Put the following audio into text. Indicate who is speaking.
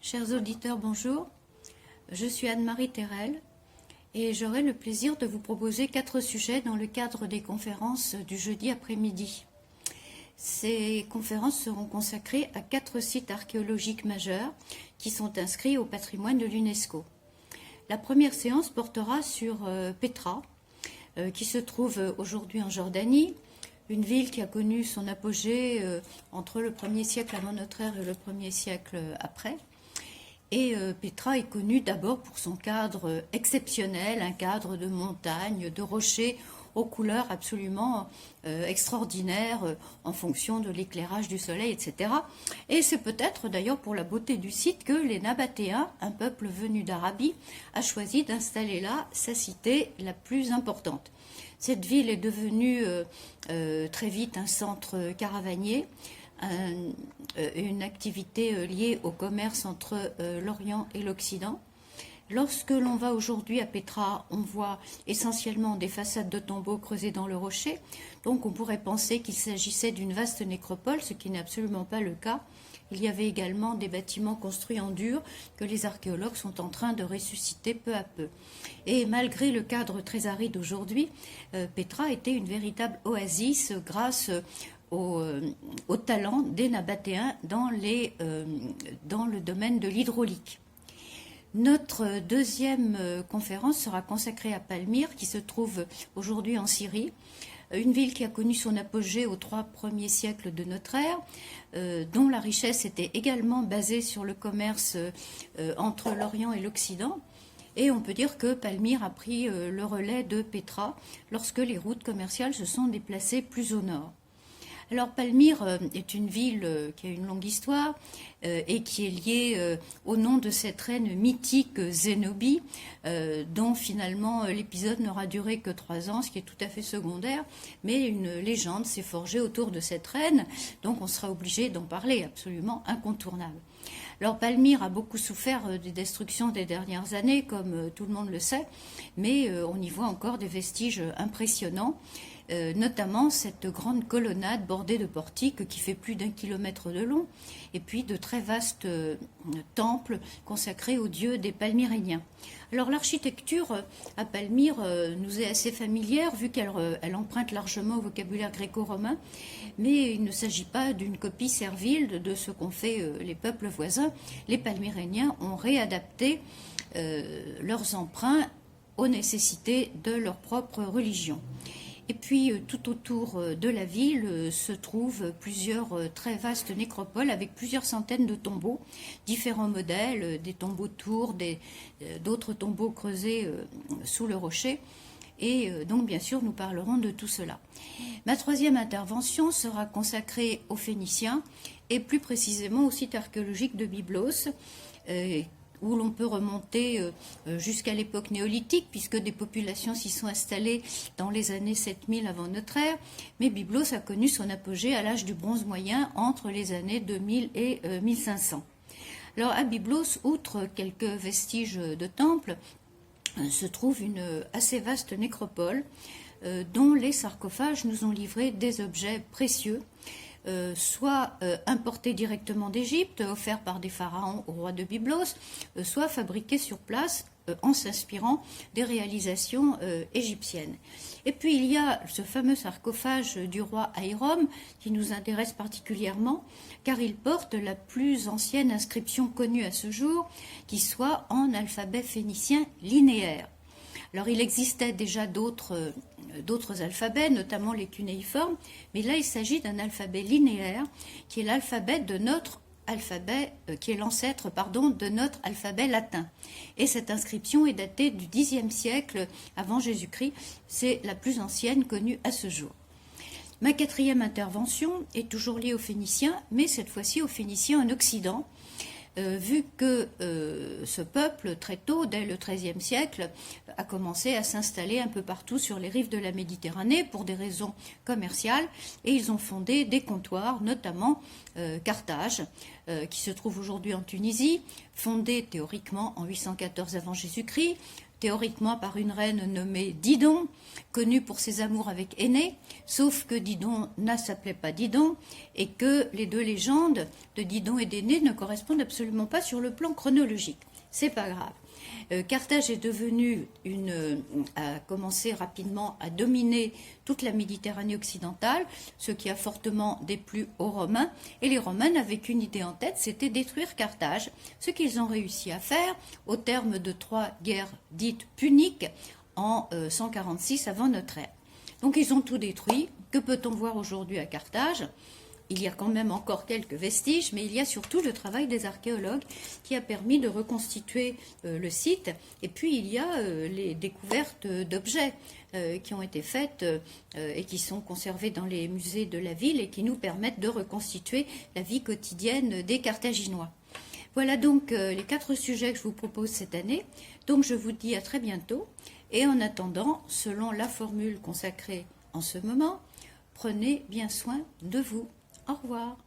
Speaker 1: Chers auditeurs, bonjour. Je suis Anne-Marie Terrel et j'aurai le plaisir de vous proposer 4 sujets dans le cadre des conférences du jeudi après-midi. Ces conférences seront consacrées à 4 sites archéologiques majeurs qui sont inscrits au patrimoine de l'UNESCO. La première séance portera sur Pétra, qui se trouve aujourd'hui en Jordanie, une ville qui a connu son apogée entre le 1er siècle avant notre ère et le 1er siècle après. Et Pétra est connue d'abord pour son cadre exceptionnel, un cadre de montagnes, de rochers aux couleurs absolument extraordinaires en fonction de l'éclairage du soleil, etc. Et c'est peut-être d'ailleurs pour la beauté du site que les Nabatéens, un peuple venu d'Arabie, a choisi d'installer là sa cité la plus importante. Cette ville est devenue très vite un centre caravanier, une activité liée au commerce entre l'Orient et l'Occident. Lorsque l'on va aujourd'hui à Pétra, on voit essentiellement des façades de tombeaux creusées dans le rocher, donc on pourrait penser qu'il s'agissait d'une vaste nécropole, ce qui n'est absolument pas le cas. Il y avait également des bâtiments construits en dur que les archéologues sont en train de ressusciter peu à peu. Et malgré le cadre très aride aujourd'hui, Pétra était une véritable oasis grâce au talent des Nabatéens dans le domaine de l'hydraulique. Notre deuxième conférence sera consacrée à Palmyre, qui se trouve aujourd'hui en Syrie, une ville qui a connu son apogée aux 3 premiers siècles de notre ère, dont la richesse était également basée sur le commerce entre l'Orient et l'Occident. Et on peut dire que Palmyre a pris le relais de Pétra lorsque les routes commerciales se sont déplacées plus au nord. Alors Palmyre est une ville qui a une longue histoire et qui est liée au nom de cette reine mythique Zénobie, dont finalement l'épisode n'aura duré que 3 ans, ce qui est tout à fait secondaire, mais une légende s'est forgée autour de cette reine, donc on sera obligé d'en parler, absolument incontournable. Alors Palmyre a beaucoup souffert des destructions des dernières années, comme tout le monde le sait, mais on y voit encore des vestiges impressionnants. Notamment cette grande colonnade bordée de portiques qui fait plus d'1 kilomètre de long, et puis de très vastes temples consacrés aux dieux des Palmyréniens. Alors l'architecture à Palmyre nous est assez familière vu qu'elle emprunte largement au vocabulaire gréco-romain, mais il ne s'agit pas d'une copie servile de ce qu'ont fait les peuples voisins. Les Palmyréniens ont réadapté leurs emprunts aux nécessités de leur propre religion. Et puis, tout autour de la ville se trouvent plusieurs très vastes nécropoles avec plusieurs centaines de tombeaux, différents modèles, des tombeaux de tours, d'autres tombeaux creusés sous le rocher. Et donc, bien sûr, nous parlerons de tout cela. Ma 3e intervention sera consacrée aux Phéniciens et plus précisément au site archéologique de Byblos, où l'on peut remonter jusqu'à l'époque néolithique, puisque des populations s'y sont installées dans les années 7000 avant notre ère, mais Byblos a connu son apogée à l'âge du bronze moyen entre les années 2000 et 1500. Alors à Byblos, outre quelques vestiges de temples, se trouve une assez vaste nécropole dont les sarcophages nous ont livré des objets précieux, soit importés directement d'Égypte, offerts par des pharaons au roi de Byblos, soit fabriqués sur place en s'inspirant des réalisations égyptiennes. Et puis il y a ce fameux sarcophage du roi Hiram qui nous intéresse particulièrement, car il porte la plus ancienne inscription connue à ce jour, qui soit en alphabet phénicien linéaire. Alors il existait déjà d'autres alphabets, notamment les cunéiformes, mais là il s'agit d'un alphabet linéaire qui est l'alphabet de notre alphabet, qui est l'ancêtre de notre alphabet latin. Et cette inscription est datée du Xe siècle avant Jésus-Christ, c'est la plus ancienne connue à ce jour. Ma 4e intervention est toujours liée aux Phéniciens, mais cette fois-ci aux Phéniciens en Occident, vu que ce peuple, très tôt, dès le XIIIe siècle, a commencé à s'installer un peu partout sur les rives de la Méditerranée pour des raisons commerciales, et ils ont fondé des comptoirs, notamment Carthage, qui se trouve aujourd'hui en Tunisie, fondée théoriquement en 814 avant Jésus-Christ, théoriquement par une reine nommée Didon, connue pour ses amours avec Énée, sauf que Didon ne s'appelait pas Didon et que les deux légendes de Didon et d'Énée ne correspondent absolument pas sur le plan chronologique. C'est pas grave. Carthage est devenue a commencé rapidement à dominer toute la Méditerranée occidentale, ce qui a fortement déplu aux Romains. Et les Romains n'avaient qu'une idée en tête, c'était détruire Carthage, ce qu'ils ont réussi à faire au terme de 3 guerres dites puniques en 146 avant notre ère. Donc ils ont tout détruit. Que peut-on voir aujourd'hui à Carthage ? Il y a quand même encore quelques vestiges, mais il y a surtout le travail des archéologues qui a permis de reconstituer le site. Et puis il y a les découvertes d'objets qui ont été faites et qui sont conservés dans les musées de la ville et qui nous permettent de reconstituer la vie quotidienne des Carthaginois. Voilà donc les 4 sujets que je vous propose cette année. Donc je vous dis à très bientôt. Et en attendant, selon la formule consacrée en ce moment, prenez bien soin de vous. Au revoir.